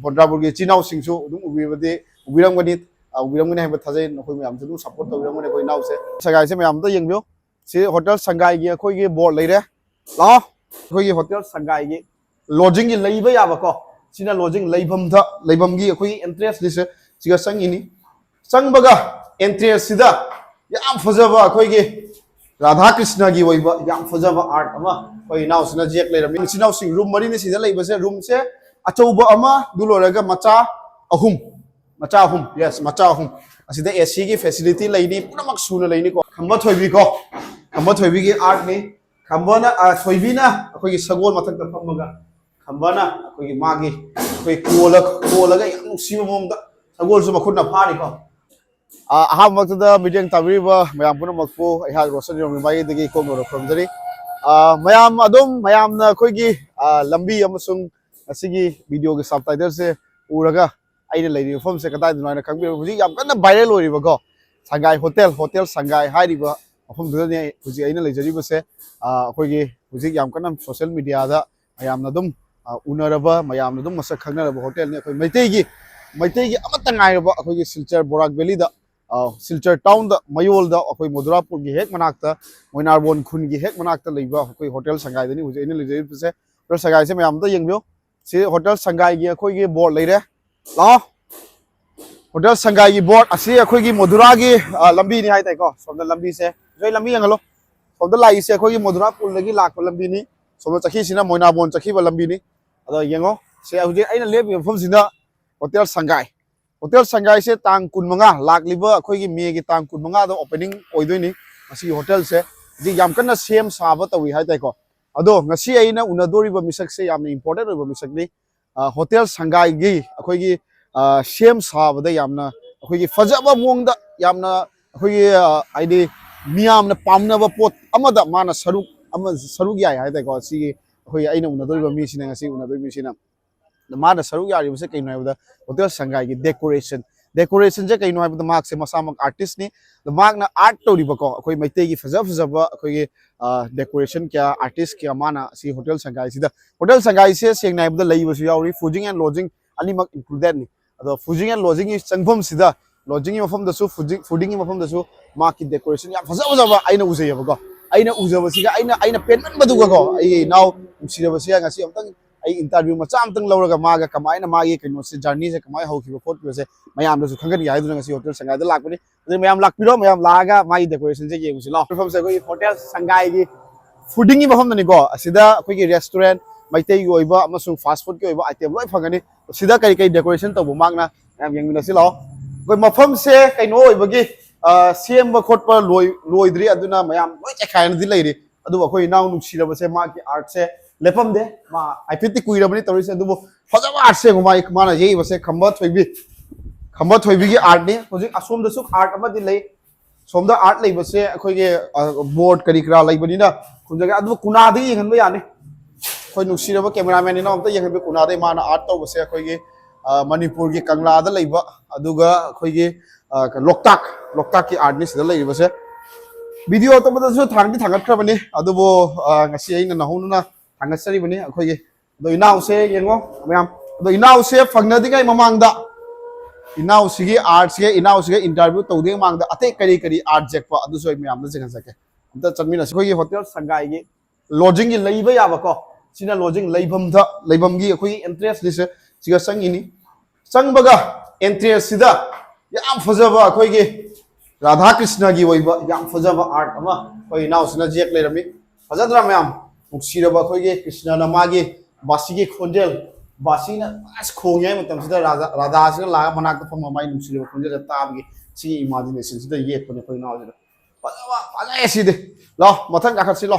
Bondraburgi Chinau Singsu, Ubirangani, Ubirangani have a Tazan, whom I'm to do support the Uramani now say. Sagai, I'm the young you. See Hotel Shangai Kogi board later. Law Kogi Hotel Shangai lodging in Labor Yabako. Sina lodging Labamgi, interest this Sigasangini. Sangbaga, interest Sida, Yam Fazava Kogi. Radha Krishna gi oiba yam fazaba art ama koi now sina jek le ram sina sing room mari ne sida leiba se room se achouba ama duloraga macha ahum yes macha ahum asida AC gi facility leini pura mak suna leini ko khamba thoibi gi art ni khamba na thoibi na akoi gi sagol mathak ta phamaga khamba na akoi gi magi akoi kola ga yam siba mom da sagol su makhut na phani ko aham waktu da Mityeng tauriba mayam puna makfu ihal rosan yom mai degi ko moro from jari mayam na koigi lambi amasung asigi video ge subtitle se uraga aina leiri form se kadai duna na kangbi huji yam kana viral lori ba go Shangai hotel Shangai hari ba form du ne huji aina leijari ba se koigi huji yam kana social media da mayam na dum unaraba mayam na dum masak khangna ba hotel ne koi maitei gi amata ngai ba koigi silchar borak valley da Silchar town the Mayol the Akoi Modurapur gi hek manakta Moinarbon khun gi hek manakta leiba akoi hotel Shangai dani huje ene leje se hotel Shangai se mayam da yengbyo se hotel Shangai gi akoi gi board leire la hotel Shangai gi board asi akoi gi Modura gi lambi ni hai tai ko somda lambi se joi lambi angalo somda lai se akoi gi Modurapur lagi lak lambi ni somda chakhi sina Moinarbon chakhi ba lambi ni ado yengo se huje aina lep phom sina hotel Shangai se tang kunmanga lakliba akhoi me gi tang kunmanga do opening oidoi asi hotel se ji yam kana same saba tawi hai tai ko ado ngasi aina unadori ba misak se yam important ba misak ni hotel Shangai gi akhoi gi same saba da yamna akhoi gi fajaba mong da yamna akhoi gi aidi miyam na pamna ba pot amada mana saruk yai hai tai ko si akhoi aina unadori ba mi sina ngasi unadori mi sina Mana saruk yari buse kaino haibda hotel Shangai gi decoration je kaino haibda mark se masamak artist ni the mark na art to ri bako akoi maitei gi fajaba akoi gi decoration kya artist kya mana si hotel Shangai sida hotel Shangai se seng na haibda lei basu yauri fooding and lodging animak included ni ado fooding and lodging is changphom sida lodging mafam da su fooding mafam da su mark ki decoration ya fajaba aina usai bako aina ujaba siga aina penman badu ko ai now sida basia ngasi amtang ai interview ma cham tang lauraga maga kamaina magi kaino se journey se kamai hauki khot se mayam da su khangan yai duna ngasi hotel Shangai da lakpani mayam lakpiro mayam laga mai decoration se yengu sila from se koi hotel Shangai gi fooding gi mafam ni ko asida koi gi restaurant maitei gi oiba amasung fast food gi oiba item loi phangani sida kai decoration to bu magna yam yengu na sila koi mafam se kaino oiba gi sem ba khot pa loidri aduna mayam loi chekhaina di leiri adu koi naw nuksira ba se ma ki art se lepam de ma I fiti kuira bani tori se dubo fajaba art se ngomai mana jei base khamba thoibi gi art ni hoji asom da suk art ama di lei somda art lei base akhoi ge board kari kra lei bani na khunjaga adu kuna di yengan ba yani khoi nuksira ba cameraman ni na amta yengan ba kuna de mana art to base akhoi ge Manipur gi Kangla da lei ba aduga akhoi ge loktak ki art ni sida lei base video to ba su thangat khra bani adubo ngasi aina na honuna Angasari bani akhoi gi do inaw se yengo mayam do inaw se phangna dingai mamangda inaw sigi art se inaw se interview to ding mangda ate kari art jek pa adu soi mayam na jingan sake amta chanmina khoi gi hotel Shangai gi lodging gi leiba ya ba ko sina lodging leibam gi akhoi interest ni se siga sangini sangbaga interest sida yam fajaba akhoi gi Radha Krishna gi oiba yam fajaba art ama koi inaw sina jek lerami fajadra mayam Muksiraba khoige Krishna na magi basi gi khonjel basi na as khongyai matam sida radha sina laga manak ta phama mai muksiraba khonjel tab gi si imagination sida yek pone khoi naw jira paja eside lo mathang ka khatsi lo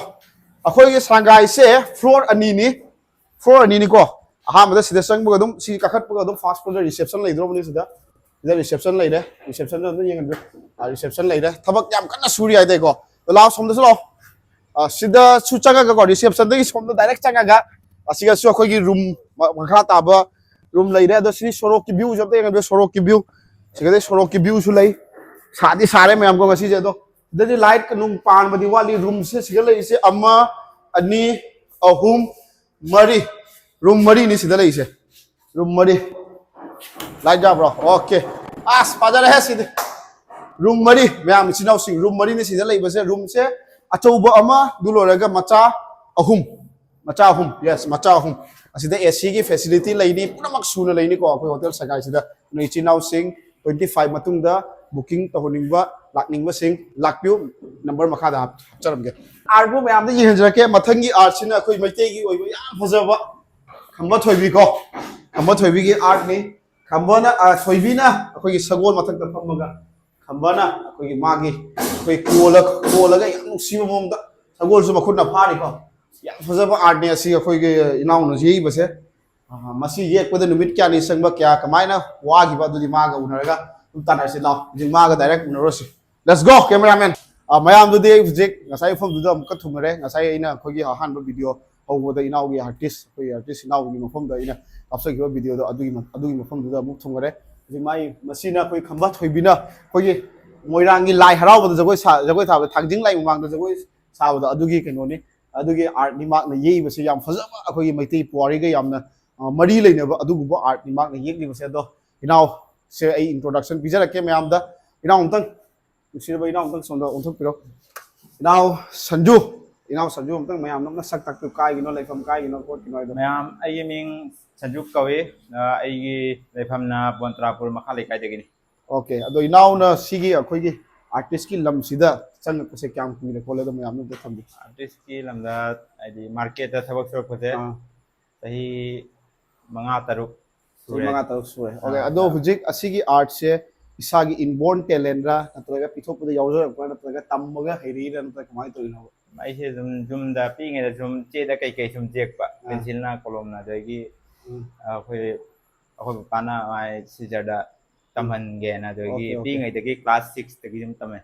akhoi gi Shangai se floor ani ni ko aha ma sida sang bu dum si ka khat bu dum fast food reception lai dro bani sida reception lai de reception da yengan reception lai de thabak yam kana suri ai de ko lo som da lo sida su changa ga reception da som da direct changa ga asiga su akhoi gi room makha ta ba room lai re da si sorok ki view jab da yengan sorok ki view siga de sorok ki view su lai sadi sare me amko ngasi je do da ji light kanung pan badi wali room se siga lai se amma ani ahum mari room mari ni sida lai se room mari Light job bro. Okay. As pada reh sih. Room mari, ma'am इचिनाव सिंग room mari ni sida lay base room se achouba ama duloraga macha ahum yes macha ahum asida AC ki facility lay ni pura mak suna lay ni ko akoi hotel sagai sida no ichinaw sing 25 matung da booking to honingba lakningba sing lakpiu number makha da charam ge arbu ma'am da yin jara ke mathangi art sina akoi maitei gi oiba yam phajaba khamba thoibi ko khamba thoibi gi art ni khamba na thoibi na akoi gi sagol mathak da phamaga khambana akoi magi akoi kola ga yang siba mom da sagol su makhut na phani ko yang fazaba art ne asi akoi ge inaw no ji base masi yek pada numit kya ni sangba kya kamaina wa gi ba dudi maga unaraga tanar se law jing maga direct unarosi let's go cameraman mayam dudi jik ngasai phom duda amka thumare ngasai ina akoi gi han ba video hawda inaw gi artist akoi artist inaw gi mafom da ina apsa gi video da adugi mafom duda amuk thumare mai masina koi khamba thoibina koi moirangi lai harau bada jagoi tha thangjing lai mang da jagoi sa bada adugi keno ni adugi art ni mak na yei base yam phajaba akoi maitei puari ga yamna mari leina ba adugu ba art ni mak na yek ni base do inaw se ai introduction bijara ke mayam da inaw umtang sirba inaw umtang sonda onthok piro inaw sanju umtang mayam namna sak tak kai gino laifam kai gino kot gino do mayam ai ming sanjuk kawe ai gi laifamna bontrapur makhalai kai degini okay ado inaw na sigi akoi gi artist ki lam sida chang ko se kyam ku le kole do mayam no tham artist ki lamda ai market da thabak sor ko se sahi manga taruk sure okay ado hujik asigi art se isagi inborn talent ra natraga pithok pu yauzer ko natraga tammaga heri ra natraga kamai to ino ai se zum da pi nge da zum che da kai sum jek pa pencil na kolom na da gi akoi pana ai sijada tamhan ge na da gi pi ngai da gi class 6 da gi jum tame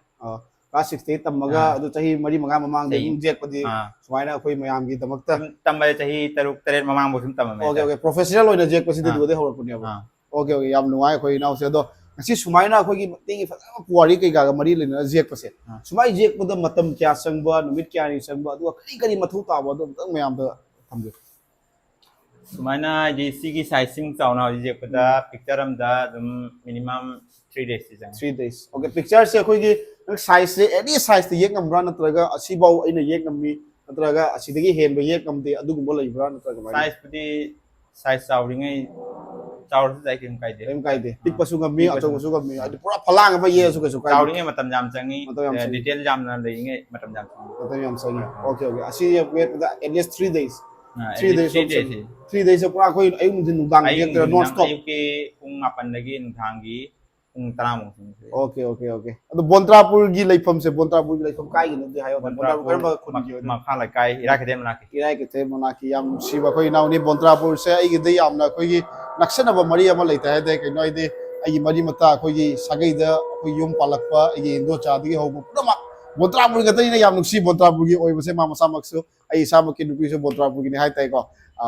class 6 te tammaga adu chahi mari manga mamang de jek padi sumaina akoi mayam gi damakta tambai chahi taruk taren mamang bo sum tame okay professional oina jek pasi de du de hor punya ba okay yam nuai akoi naw se do asi sumaina akoi gi tingi fa puari kai ga mari lena jek pase sumai jek pada matam kya sangba numit kya ni sangba du kari mathu ta ba do tang mayam da thamge sumaina ji sigi sizing chauna ji pada picture am da minimum 3 days jang 3 days okay picture se akoi gi size se any size te yek ngam bra natraga asi bau aina yek ngam mi natraga asi degi hen ba yek ngam de adu gumbo lai bra natraga size pudi size chawringai chawr sai kim kai de tik pasu ngam mi acho pasu ngam mi adi pura phalang ba ye su kai chawringai matam jam changi detail jam na leingai matam jam changi okay asi wait at least 3 days 3 days pura koi ayum din nungdang yek non stop ayuki ung apan lagi nunghangi ung taram okay ado bontrapur gi laifam se bontrapur gi laifam kai gi de hayo bontrapur karba khun gi makhala kai ira ke dem manaki yam siba koi naw ni bontrapur se ai gi de yam na koi gi naksana ba mari ama leita ha de kai noi de ai mari mata koi gi sagai da koi yum palakpa ai indo cha di ho pura bontrapur ga tai na yam nuksi bontrapur gi oi base ma masamak su ai sama ki nupi su bontrapur gi ni hai tai ko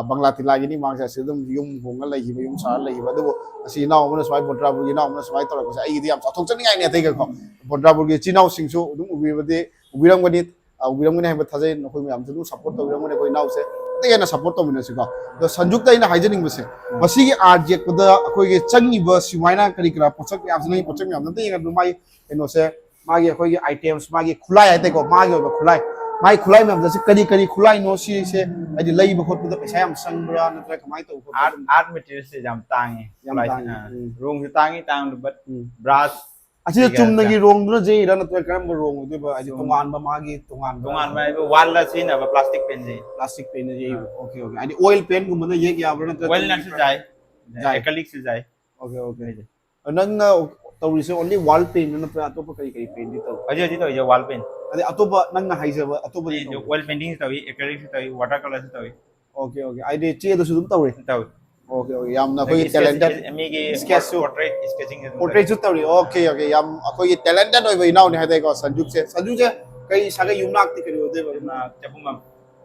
bangla tila gi ni mang sa se dum yum honga lai gi yum sa lai ba do asi naw mana swai bontrapur gi naw mana swai tor ko sa ai di yam sa thok chani ngai ne tai ga ko bontrapur gi chinaw singsu dum ubi ba de ubiram gani hai ba thajai no koi yam su support to ubiram gani koi naw se te na support to mina se ko do sanjuk tai na haijening base masi gi art jek pada akoi gi changi ba siwaina kari kra pochak yam se pochak yam te ga du mai eno se magi akoi gi items magi khulai ai te ko magi ba khulai mai khulai mem jase kari khulai no si se adi lai ba khot da paisa yam sangbra natra kamai to art material se jam tangi rong se tangi tang but brass achi chumna gi rong na je ira natra karam rong de ba adi tongan ba magi tongan ba wall la sin ba plastic pen je okay adi oil pen gum na ye ya bra natra oil na se jai acrylic se jai okay nang na tawri se only wall paint na natra atop kari paint di to aji to je wall paint adi atoba nang na haija ba atoba di oil painting tawi acrylic se tawi watercolor se tawi okay adi che do sudum tawi okay yam na koi talented amigi sketch portrait sketching su tawi okay yam akoi talented oi ba inaw ni hadai ko sanjuk se kai saga yumnak ti kari ode ba na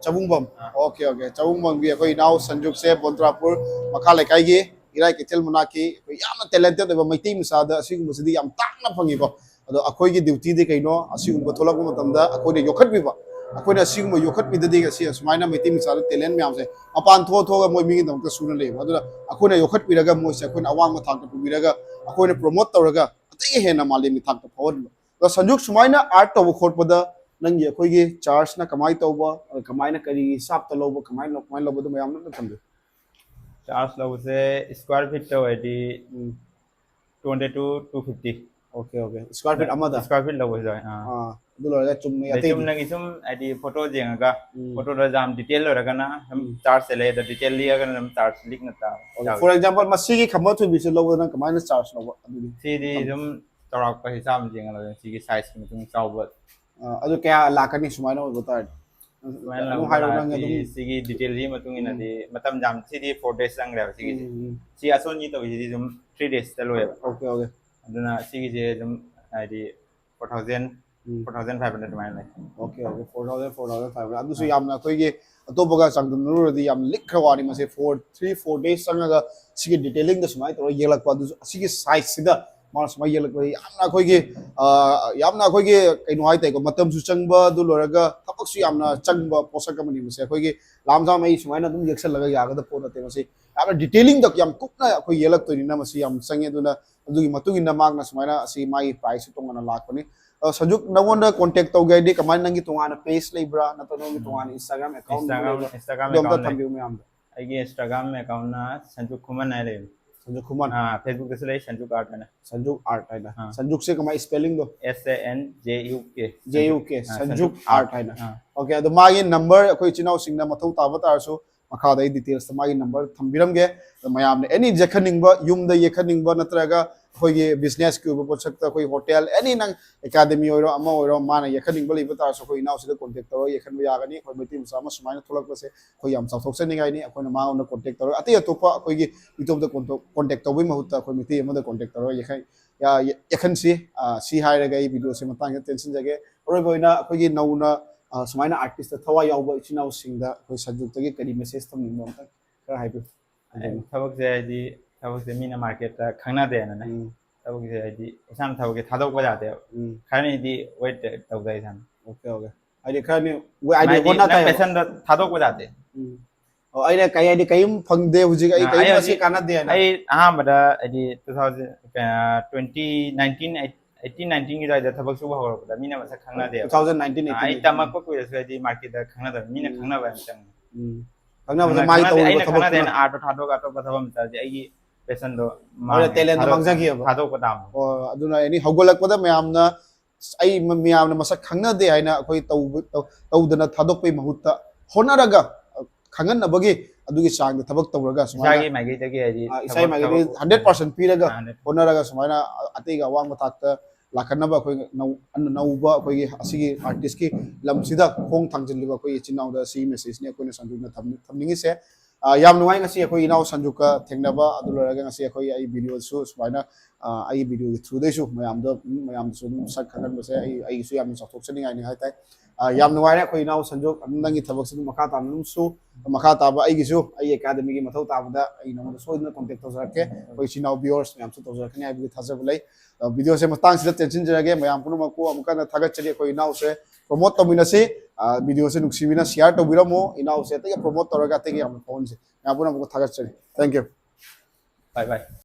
chabungbam okay chabungbam bi akoi inaw sanjuk se bontrapur makha lekai gi irai ketel munaki yam talented ba maiti musada asing musidi yam takna phangi ko ado akoi gi duty de kaino asing ba tholak matam da akoi de yokhat bi ba ꯑꯩꯈꯣꯏꯅ ꯑꯁꯤꯒꯨꯝꯕ ꯌꯣꯛꯈꯠꯄꯤꯗꯗꯤ ꯑꯁꯤ ꯑꯁꯨꯃꯥꯏꯅ ꯃꯩꯇꯩ ꯃꯆꯥꯗ talent ꯃꯌꯥꯝꯁꯦ ꯃꯄꯥꯟ ꯊꯣꯛꯑꯒ ꯃꯣꯏ ꯃꯤꯒꯤꯗꯃꯛꯇ ꯁꯨꯅ ꯂꯩꯕ ꯑꯗꯨꯅ ꯑꯩꯈꯣꯏꯅ ꯌꯣꯛꯈꯠꯄꯤꯔꯒ ꯃꯣꯏꯁꯦ ꯑꯩꯈꯣꯏꯅ ꯑꯋꯥꯡꯕ ꯊꯥꯛꯇ ꯄꯨꯕꯤꯔꯒ ꯑꯩꯈꯣꯏꯅ ꯄ꯭ꯔꯣꯃꯣꯠ ꯇꯧꯔꯒ ꯑꯇꯩ ꯍꯦꯟꯅ ꯃꯥꯂꯦꯝꯒꯤ ꯊꯥꯛꯇ ꯐꯥꯎꯍꯟꯕ ꯑꯗꯣ ꯁꯟꯖꯨꯛ ꯁꯨꯃꯥꯏꯅ ꯑꯥꯔꯠ ꯇꯧꯕ ꯈꯣꯠꯄꯗ ꯅꯪꯒꯤ ꯑꯩꯈꯣꯏꯒꯤ ꯆꯥꯔꯖꯅ ꯀꯃꯥꯏꯅ ꯇꯧꯕ ꯀꯃꯥꯏꯅ ꯀꯔꯤ ꯍꯤꯁꯥꯞꯇ ꯂꯧꯕ ꯀꯃꯥꯏꯅ ꯂꯧꯕꯗꯣ ꯃꯌꯥꯝꯅ ꯑꯝꯇ ꯊꯝꯕꯤꯌꯨ चार्ज लवसे स्क्वायर फीट तो है 200 to 250 okay okay square feet अमदा स्क्वायर फीट लवसे जाए हाँ ꯑꯗꯨ ꯂꯣꯏꯔꯒ ꯆꯨꯝꯅ दे ꯑꯇꯩꯗꯤ चुम नगी सुम ऐडी फोटो जेंगा फोटो दा जाम डिटेल लगा ना हम चार्ज से ले द डिटेल लिया अगर हम चार्ज लिख ना ता फॉर एग्जांपल मसीगी खम्बो थुबिसे लौबना कमाइना चार्ज लौबा अदुदि सीदी हम चौराक पर हिसाब जेंगा लगा सीगी साइज की मतुंग चावबा अदु क्या लाकनी सुमाइना हो बता सुमाइना लो हाइरो नंग अदुम सीगी डिटेल ली मतुंग इना दि मतम जाम सीदी 4 days संग रे सीगी सी असोन नि तो सीदी हम 3 days चलोय ओके ओके अदुना सीगी जे हम आईडी 4000 4500 माइन लाइ ओके ओके 4500 अदुसु यामना कोइगे अतोबगा चांगदनुरदि याम लिखवानी मसे 4 days संगा सिगी डिटेलिंग द सुमाइ तो येलकपा अदुसु सिगी साइज सिदा मास मा येलक यामना कोइगे कइनो हाइ तैको मतम सु चंगबा दु लोरगा थपक सु यामना चंगबा पोसक मनि मसे कोइगे लामजा मै सुमाइना दुम येक्सल लगा यागदा पोनते मसे यामना डिटेलिंग द याम कुकना कोइ येलक तोइना मसे याम संगे दुना अदुगी मतुगिना मागना सुमाइना असि माइ प्राइस तोंगना लाखनी संजुक नवोंदा कांटेक्ट तौगैदि कमाइन नंगी तोंगाना पेज लेब्रा नतो नंगी तोंगाना इंस्टाग्राम अकाउंट थंबिउ मैम आइगे इंस्टाग्राम अकाउंट ना संजुक खुमन है ले संजुक खुमन हां फेसबुक से ले संजुक आर्ट है संजुक आर्ट है ना संजुक से कमाई स्पेलिंग दो SANJUK संजुक आर्ट है ना ओके अदो मागी नंबर कोई चिनाव सिंगना मथौ ताबा तारसु मखादा डिटेल्स मागी नंबर थंबिरमगे मयाम एनी जेखनिंगबा युमदा येखनिंगबा नत्रगा कोई बिजनेस के पोचक कोई होटल एनी नंग एकेडमी ओरो अमा ओरो माना येखनिंगबा लेबा तारसु कोई नाव से कांटेक्ट तरो येखनबा यागनी कोई मिति मसा मा सुमाइना थोलकबसे कोई याम चाथोक्सनिगाइनी अखोइना माउना कांटेक्ट तरो अति अतोपा कोई यूट्यूब दा कांटेक्ट तौबई महुत्ता कोई मिति अमदा कांटेक्ट तरो येखनसी सी हाइरगा ई वीडियो से मतांग टेंशन जगे ओरबोइना कोई नौना सुमाइना आर्टिस्ट थवा यावबा इचिनाव सिंगदा कोई सब्जेक्ट करी मेसेज थमनिंगबा अमता खरा हाइबो थबक से आईडी थबक से मीना मार्केट खंगना दे ना थबक से आईडी इसान थबक के थादोक बजा दे खाने दी वेट तौदा इसान ओके ओके आईडी खाने वो आईडी होना था पेशेंट थादोक बजा दे ओ आईडी कई आईडी कईम फंगदे हुजी आई कई मसी काना दे ना आई अहमदा आईडी 2019 18 19 की जायदा थबक सुबह हो रहा मीना मसा खंगना दे 2019 आई तमक को कोई से मार्केट दा खंगना दा मीना खंगना बा चंग खंगना बा माई तो खंगना दे आर्ट थादोक आटो बथबम ता आई पेशेंट दो मारे टैलेंट मंगजागी अब थादोक को दाम ओ अदुना एनी हगोलक पदा मयामना आई मयामना मसा खंगना दे हाइना कोई तौदना थादोक पे महुत्ता होनरगा खंगन नबगी अदुगी चांग थबक तौरगा सुमाइना मागी तगी आईडी इसाई मागी 100% पीरगा होनरगा सुमाइना अतेगा वांग मथाक्ता लाखनबा कोई नौबा कोई असिगी आर्टिस्ट की लमसिदा खोंग थांजिनलिबा कोई चिनाउदा सी मेसेज ने कोई संजुना थमनिंगी से याम नुवाई ngasi akoi inaw sanjuka thengnaba adu loraga ngasi akoi ai video su sumaina ai video gi through dei su mayam su sak khanan base ai su yam chathok chani ngai ni hai tai yam nuwai na akoi inaw sanjuk nangi thabak su makha ta num su makha ta ba ai gi su ai academy gi mathau ta ba ai no so na contact to jarake koi chinaw viewers mayam su to jarakani ai bi thajab lai video se matang sida tension jarage mayam punu mako amka na thagat chari akoi inaw se promote tominasi video se nuksibina share to biramo inaw se te promote toraga te gi am phone se yapuna mako thagat chari thank you bye bye